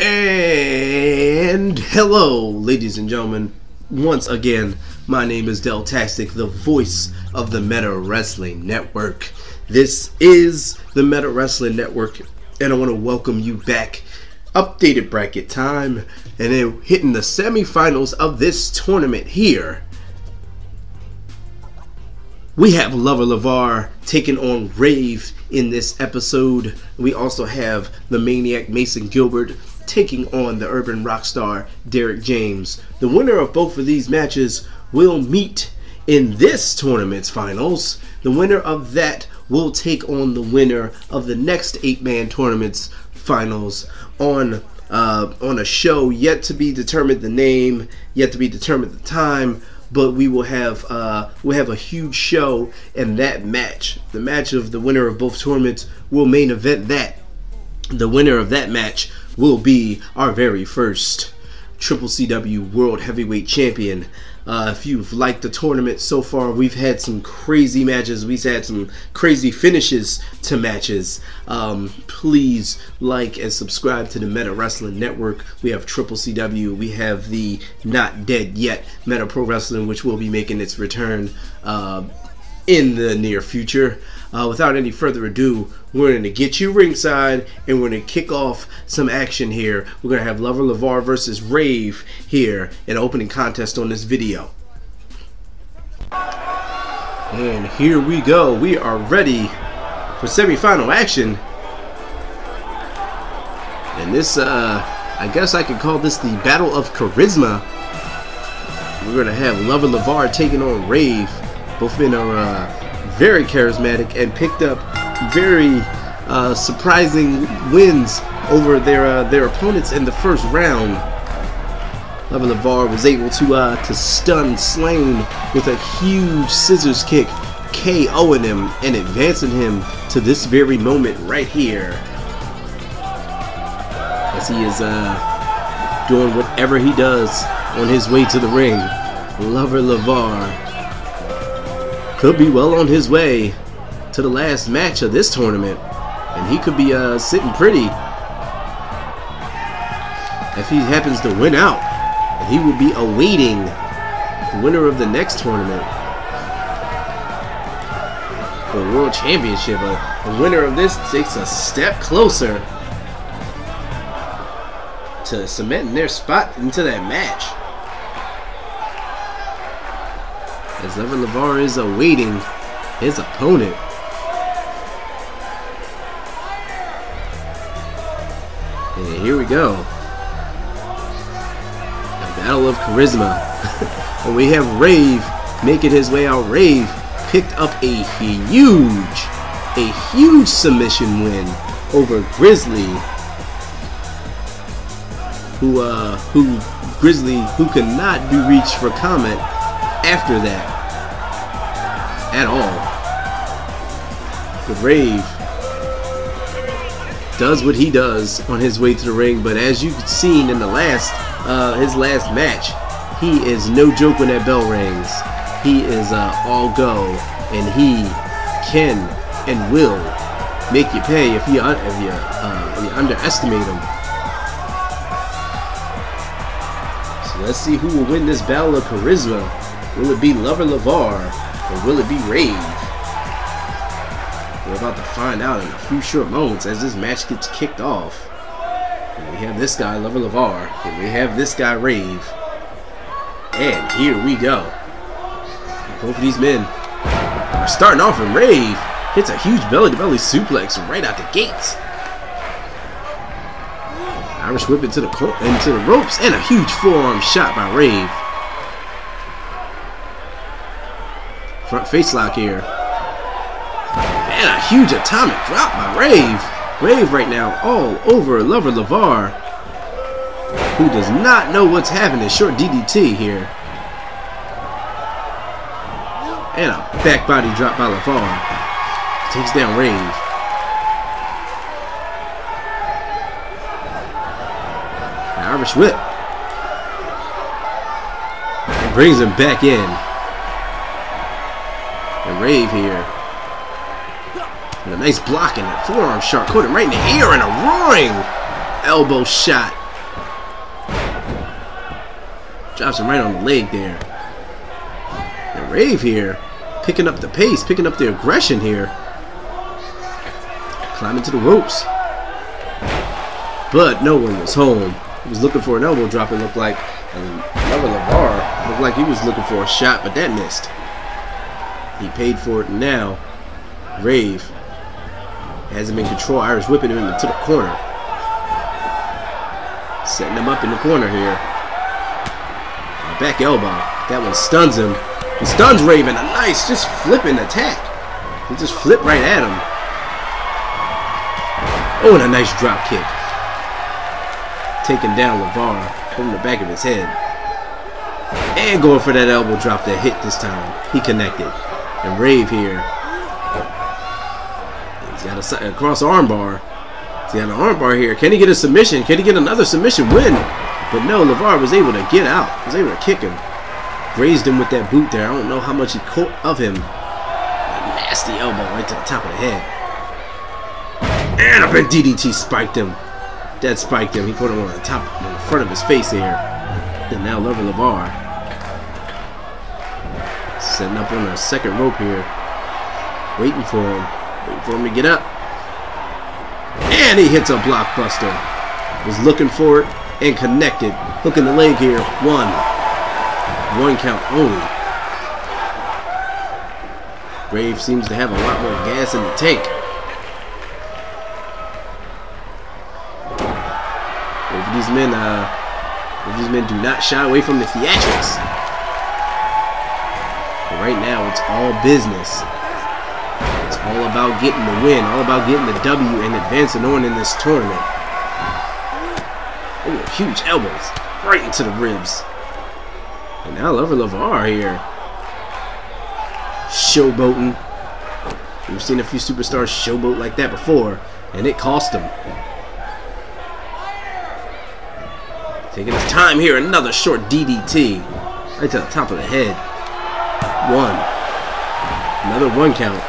And hello, ladies and gentlemen. Once again, my name is Deltastic, the voice of the Meta Wrestling Network. This is the Meta Wrestling Network, and I want to welcome you back. Updated bracket time, and then hitting the semifinals of this tournament here. We have Lover LeVar taking on Rave in this episode. We also have the Maniac Mason Gilbert taking on the Urban Rockstar Derek James. The winner of both of these matches will meet in this tournament's finals. The winner of that will take on the winner of the next 8-man tournament's finals on a show yet to be determined, the name yet to be determined, the time. But we will have a huge show, and that match, the match of the winner of both tournaments, will main event that. The winner of that match will be our very first CCCW World Heavyweight Champion. If you've liked the tournament so far, we've had some crazy matches. We've had some crazy finishes to matches. Please like and subscribe to the Meta Wrestling Network. We have CCCW. We have the Not Dead Yet Meta Pro Wrestling, which will be making its return in the near future. Without any further ado, we're going to get you ringside, and we're going to kick off some action here. We're going to have Lover LeVar versus Rave here in an opening contest on this video. And here we go. We are ready for semifinal action. And this, I guess I could call this the Battle of Charisma. We're going to have Lover LeVar taking on Rave. Both men are very charismatic and picked up very surprising wins over their opponents in the first round. Lover LeVar was able to stun Slain with a huge scissors kick, KOing him and advancing him to this very moment right here, as he is doing whatever he does on his way to the ring. Lover LeVar could be well on his way to the last match of this tournament, and he could be sitting pretty if he happens to win out, and he will be awaiting the winner of the next tournament for the World Championship. The winner of this takes a step closer to cementing their spot into that match, as Lover LeVar is awaiting his opponent. And here we go. The Battle of Charisma. And we have Rave making his way out. Rave picked up a huge submission win over Grizzly, who could not be reached for comment after that at all. But Rave does what he does on his way to the ring, but as you've seen in the his last match, he is no joke when that bell rings. He is all go, and he can and will make you pay if you underestimate him. So let's see who will win this Battle of Charisma. Will it be Lover LeVar, or will it be Rave? We're about to find out in a few short moments as this match gets kicked off. And we have this guy, Lover LeVar, and we have this guy, Rave. And here we go. Both of these men are starting off, and Rave hits a huge belly-to-belly suplex right out the gates. Irish whip into the ropes, and a huge forearm shot by Rave. Front face lock here. And a huge atomic drop by Rave. Rave right now all over Lover LeVar, who does not know what's happening. Short DDT here. And a back body drop by LeVar. Takes down Rave. An Irish whip. And brings him back in. And Rave here. And a nice block and a forearm shot. Caught him right in the ear, and a roaring elbow shot Drops him right on the leg there. And Rave here, picking up the pace, picking up the aggression here. Climbing to the ropes. But no one was home. He was looking for an elbow drop, it looked like. And LeVar looked like he was looking for a shot, but that missed. He paid for it now. Rave has him in control. Irish whipping him into the corner. Setting him up in the corner here. Back elbow. That one stuns him. He stuns Raven. A nice, just flipping attack. He just flipped right at him. Oh, and a nice drop kick. Taking down LeVar from the back of his head. And going for that elbow drop that hit this time. He connected. And Rave here. He's got a cross armbar. He's got an armbar here. Can he get a submission? Can he get another submission win? But no, LeVar was able to get out. Was able to kick him. Grazed him with that boot there. I don't know how much he caught of him. A nasty elbow right to the top of the head. And a big DDT spiked him. That spiked him. He put him on the top, on the front of his face here. And now LeVar setting up on the second rope here. Waiting for him. Waiting for him to get up. And he hits a blockbuster. Was looking for it and connected. Hooking the leg here. One count only. Rave seems to have a lot more gas in the tank. If these men do not shy away from the theatrics. But right now, it's all business. It's all about getting the win, all about getting the W and advancing on in this tournament. Oh, huge elbows right into the ribs. And now LeVar here. Showboating. We've seen a few superstars showboat like that before, and it cost him. Taking his time here, another short DDT. Right to the top of the head. One. Another one count.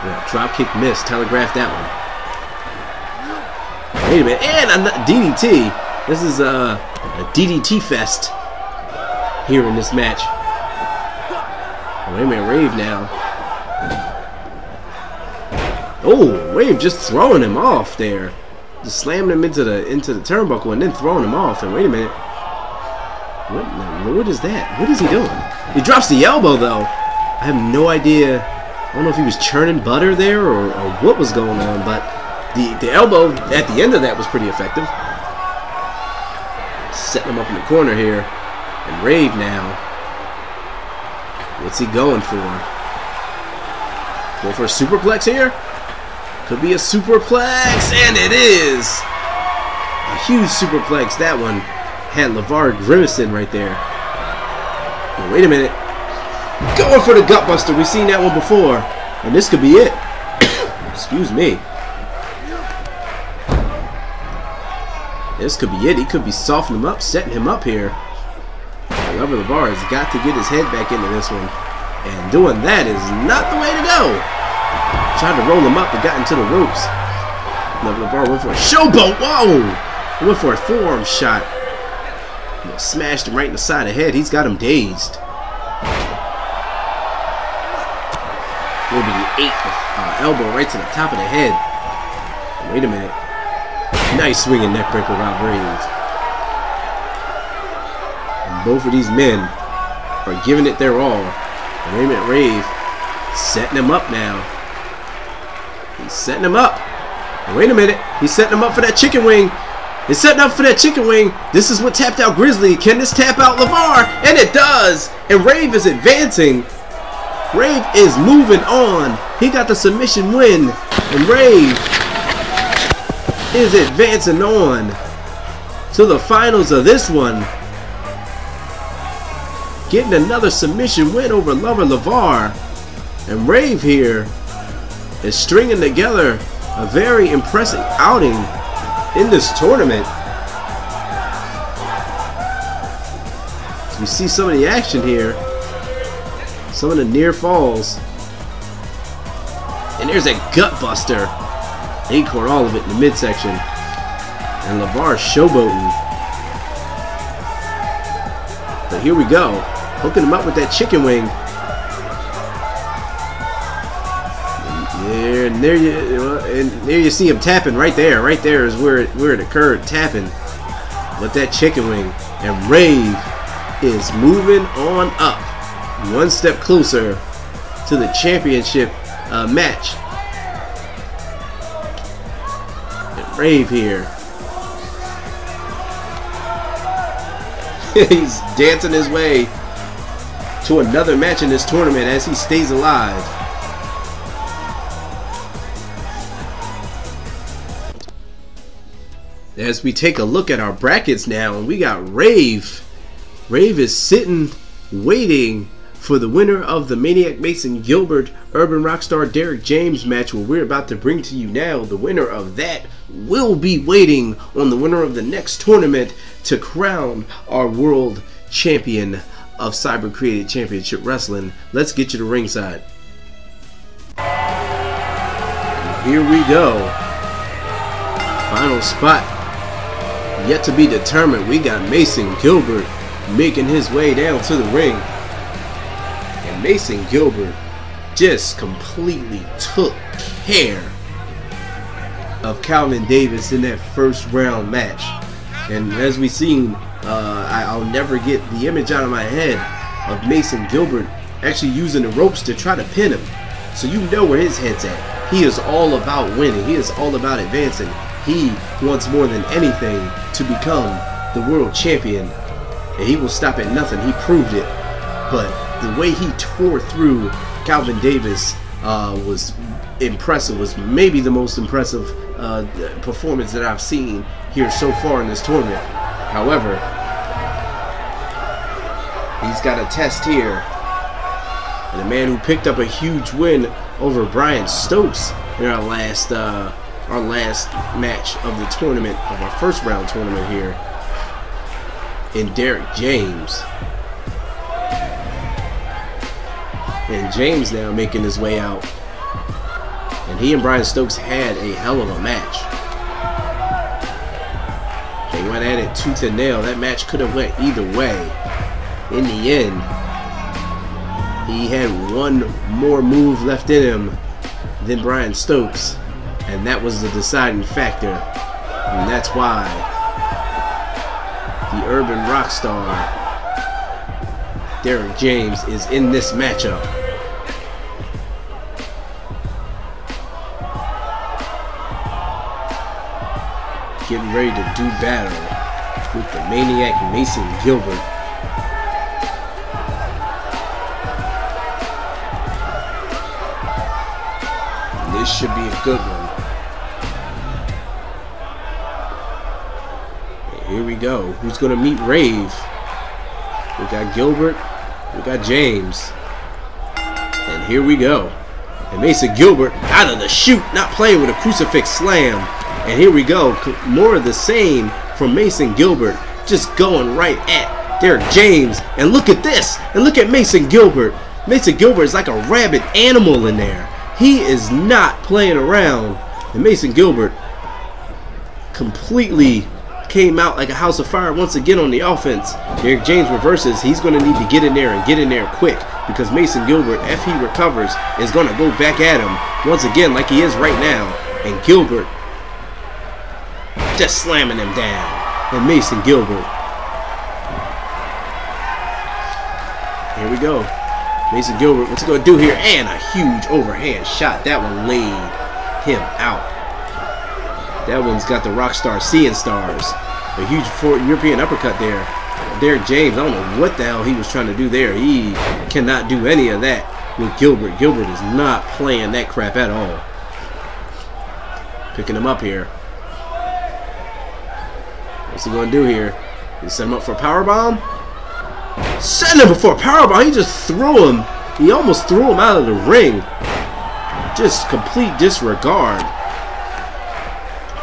Yeah, drop kick missed. Telegraphed that one. Wait a minute. And a DDT. This is a DDT fest here in this match. Oh, wait a minute. Rave now. Oh, Rave just throwing him off there. Just slamming him into the turnbuckle and then throwing him off. And wait a minute. What is that? What is he doing? He drops the elbow though. I have no idea. I don't know if he was churning butter there or what was going on, but the elbow at the end of that was pretty effective. Setting him up in the corner here. And Rave now. What's he going for? Going for a superplex here? Could be a superplex, and it is! A huge superplex. That one had LeVar grimacing right there. But wait a minute. Going for the gutbuster. We've seen that one before. And this could be it. Excuse me. This could be it. He could be softening him up, setting him up here. LeVar has got to get his head back into this one. And doing that is not the way to go. Tried to roll him up, but got into the ropes. LeVar went for a showboat. Whoa! He went for a forearm shot. Smashed him right in the side of the head. He's got him dazed. Will be 8 elbow right to the top of the head. Wait a minute. Nice swinging neckbreaker by Rave. And both of these men are giving it their all. And wait a minute, Rave setting him up now. He's setting him up. And wait a minute. He's setting him up for that chicken wing. He's setting up for that chicken wing. This is what tapped out Grizzly. Can this tap out LeVar? And it does. And Rave is advancing. Rave is moving on. He got the submission win. And Rave is advancing on to the finals of this one. Getting another submission win over LeVar. And Rave here is stringing together a very impressive outing in this tournament. So we see some of the action here. Some of the near falls. And there's a gut buster. He caught all of it in the midsection. And LeVar showboating. But here we go. Hooking him up with that chicken wing. And there you see him tapping right there. Right there is where it occurred, tapping with that chicken wing. And Rave is moving on up, one step closer to the championship match. And Rave here. He's dancing his way to another match in this tournament as he stays alive. As we take a look at our brackets now, and we got Rave. Rave is sitting, waiting for the winner of the Maniac Mason Gilbert Urban Rockstar Derek James match, where we're about to bring to you now. The winner of that will be waiting on the winner of the next tournament to crown our world champion of Cyber Created Championship Wrestling. Let's get you to ringside. And here we go. Final spot yet to be determined. We got Mason Gilbert making his way down to the ring. And Mason Gilbert just completely took care of Calvin Davis in that first round match. And as we've seen, I'll never get the image out of my head of Mason Gilbert actually using the ropes to try to pin him. So you know where his head's at. He is all about winning. He is all about advancing. He wants more than anything to become the world champion. And he will stop at nothing. He proved it. But the way he tore through Calvin Davis was impressive. Was maybe the most impressive performance that I've seen here so far in this tournament. However, he's got a test here. And a man who picked up a huge win over Brian Stokes in our last match of the tournament, of our first round tournament here, in Derek James. And James now making his way out. And he and Brian Stokes had a hell of a match. They went at it tooth and nail. That match could have went either way. In the end, he had one more move left in him than Brian Stokes, and that was the deciding factor. And that's why the Urban Rockstar Derek James is in this matchup. Getting ready to do battle with the Maniac Mason Gilbert. And this should be a good one. And here we go. Who's going to meet Rave? We got Gilbert. We got James. And here we go. And Mason Gilbert out of the chute, not playing with a crucifix slam. And here we go. More of the same from Mason Gilbert. Just going right at Derek James. And look at this. And look at Mason Gilbert. Mason Gilbert is like a rabid animal in there. He is not playing around. And Mason Gilbert completely came out like a house of fire once again on the offense. Derek James reverses. He's going to need to get in there and get in there quick, because Mason Gilbert, if he recovers, is going to go back at him once again like he is right now. And Gilbert just slamming him down. And Mason Gilbert. Here we go. Mason Gilbert, what's he going to do here? And a huge overhand shot. That one laid him out. That one's got the Rockstar seeing stars. A huge European uppercut there. Derek James, I don't know what the hell he was trying to do there. He cannot do any of that with Gilbert. Gilbert is not playing that crap at all. Picking him up here. What's he going to do here? He set him up for a powerbomb? Setting him up for a powerbomb. He just threw him. He almost threw him out of the ring. Just complete disregard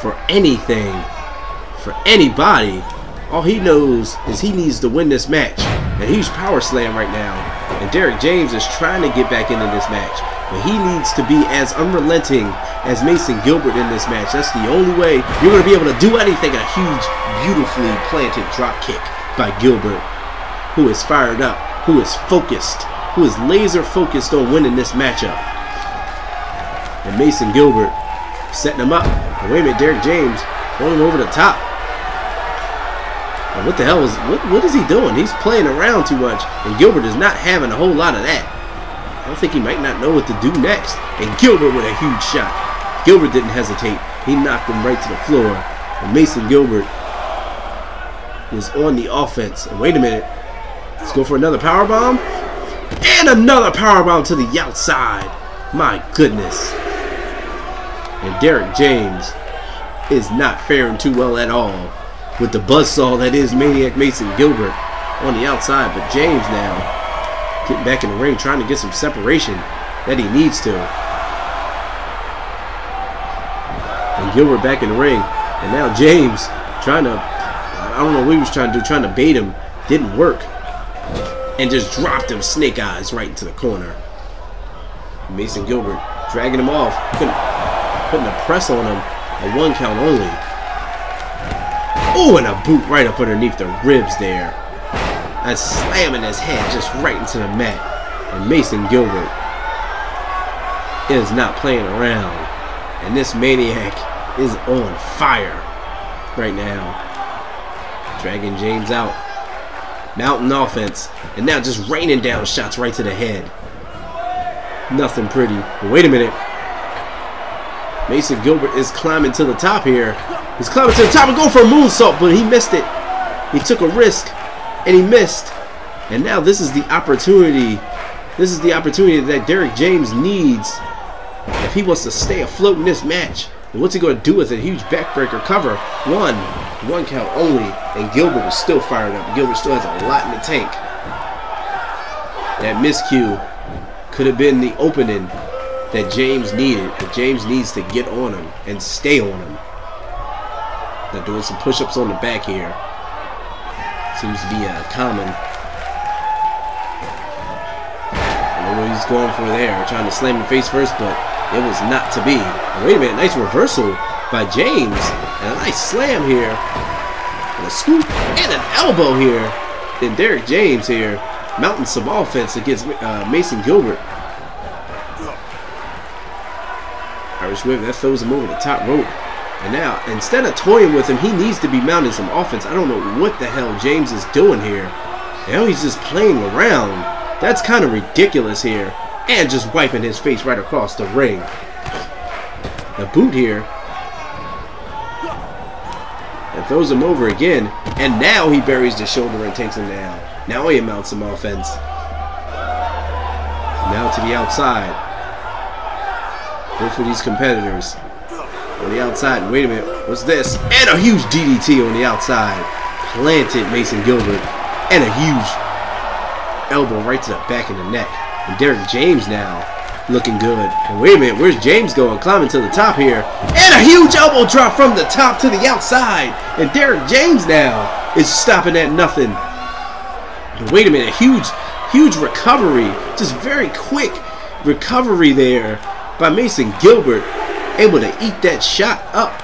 for anything, for anybody. All he knows is he needs to win this match. And he's power slam right now. And Derrick James is trying to get back into this match. But he needs to be as unrelenting as Mason Gilbert in this match. That's the only way you're going to be able to do anything. A huge, beautifully planted drop kick by Gilbert, who is fired up, who is focused, who is laser focused on winning this matchup. And Mason Gilbert setting him up. And wait a minute, Derrick James throwing him over the top. And what the hell is, what is he doing? He's playing around too much, and Gilbert is not having a whole lot of that. I don't think he might not know what to do next. And Gilbert with a huge shot. Gilbert didn't hesitate. He knocked him right to the floor. And Mason Gilbert is on the offense. And wait a minute. Let's go for another powerbomb. And another powerbomb to the outside. My goodness. And Derrick James is not faring too well at all with the buzzsaw that is Maniac Mason Gilbert on the outside. But James now getting back in the ring, trying to get some separation that he needs to. And Gilbert back in the ring. And now James trying to, I don't know what he was trying to do, trying to bait him. Didn't work. And just dropped him snake eyes right into the corner. Mason Gilbert dragging him off. Putting a press on him. A 1 count only. Oh, and a boot right up underneath the ribs there. And slamming his head just right into the mat. And Mason Gilbert is not playing around. And this Maniac is on fire right now. Dragging James out. Mountain offense. And now just raining down shots right to the head. Nothing pretty. But wait a minute. Mason Gilbert is climbing to the top here. He's climbing to the top and going for a moonsault, but he missed it. He took a risk, and he missed. And now this is the opportunity. This is the opportunity that Derrick James needs if he wants to stay afloat in this match. And what's he going to do with it? Huge backbreaker cover. One count only, and Gilbert is still fired up. Gilbert still has a lot in the tank. That miscue could have been the opening that James needed, but James needs to get on him and stay on him. They're doing some push-ups on the back here. Seems to be common. I don't know what he's going for there. Trying to slam him face first, but it was not to be. And wait a minute, nice reversal by James. And a nice slam here. And a scoop and an elbow here. Then Derrick James here mounting some offense against Mason Gilbert. Irish whip, that throws him over the top rope. And now, instead of toying with him, he needs to be mounting some offense. I don't know what the hell James is doing here. Now he's just playing around. That's kind of ridiculous here. And just wiping his face right across the ring. The boot here. And throws him over again. And now he buries the shoulder and takes him down. Now he mounts some offense. Now to the outside. Both of these competitors on the outside. And wait a minute, what's this? And a huge DDT on the outside. Planted Mason Gilbert. And a huge elbow right to the back of the neck. And Derrick James now looking good. And wait a minute, where's James going? Climbing to the top here. And a huge elbow drop from the top to the outside. And Derrick James now is stopping at nothing. And wait a minute, huge recovery. Just very quick recovery there by Mason Gilbert, able to eat that shot up.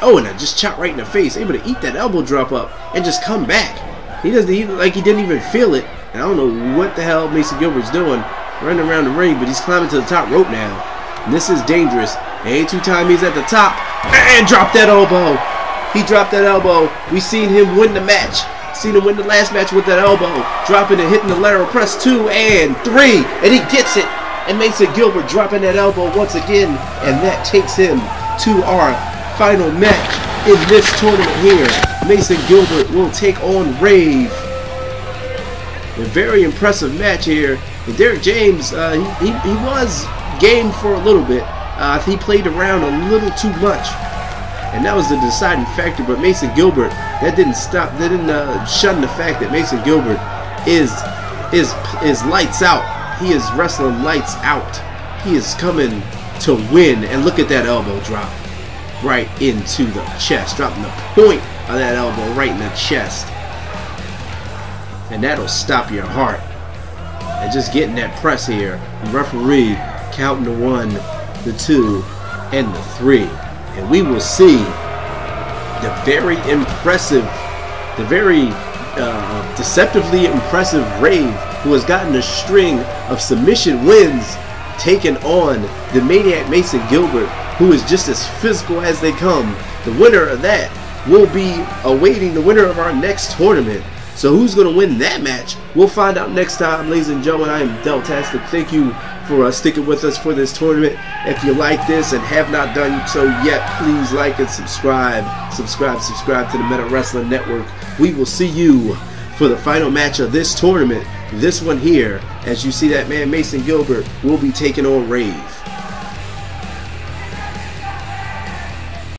Oh, and I just chopped right in the face. Able to eat that elbow drop up and just come back. He doesn't even, like he didn't even feel it. And I don't know what the hell Mason Gilbert's doing, running around the ring, but he's climbing to the top rope now. And this is dangerous. And two time he's at the top and dropped that elbow. He dropped that elbow. We seen him win the match. Seen him win the last match with that elbow, dropping and hitting the lateral press 2 and 3, and he gets it. And Mason Gilbert dropping that elbow once again, and that takes him to our final match in this tournament here. Mason Gilbert will take on Rave. A very impressive match here. And Derrick James, he was game for a little bit. He played around a little too much, and that was the deciding factor. But Mason Gilbert, that didn't stop. That didn't shun the fact that Mason Gilbert is lights out. He is wrestling lights out. He is coming to win. And look at that elbow drop right into the chest, dropping the point of that elbow right in the chest. And that'll stop your heart. and just getting that press here. The referee counting the 1, the 2, and the 3. And we will see the very impressive, the very deceptively impressive Rave, who has gotten a string of submission wins, taking on the Maniac Mason Gilbert, who is just as physical as they come. The winner of that will be awaiting the winner of our next tournament. So who's going to win that match? We'll find out next time, ladies and gentlemen. I am Deltastic. Thank you for sticking with us for this tournament. If you like this and have not done so yet, please like and subscribe. Subscribe to the Meta Wrestling Network. We will see you for the final match of this tournament. This one here, as you see that man Mason Gilbert will be taking on Rave.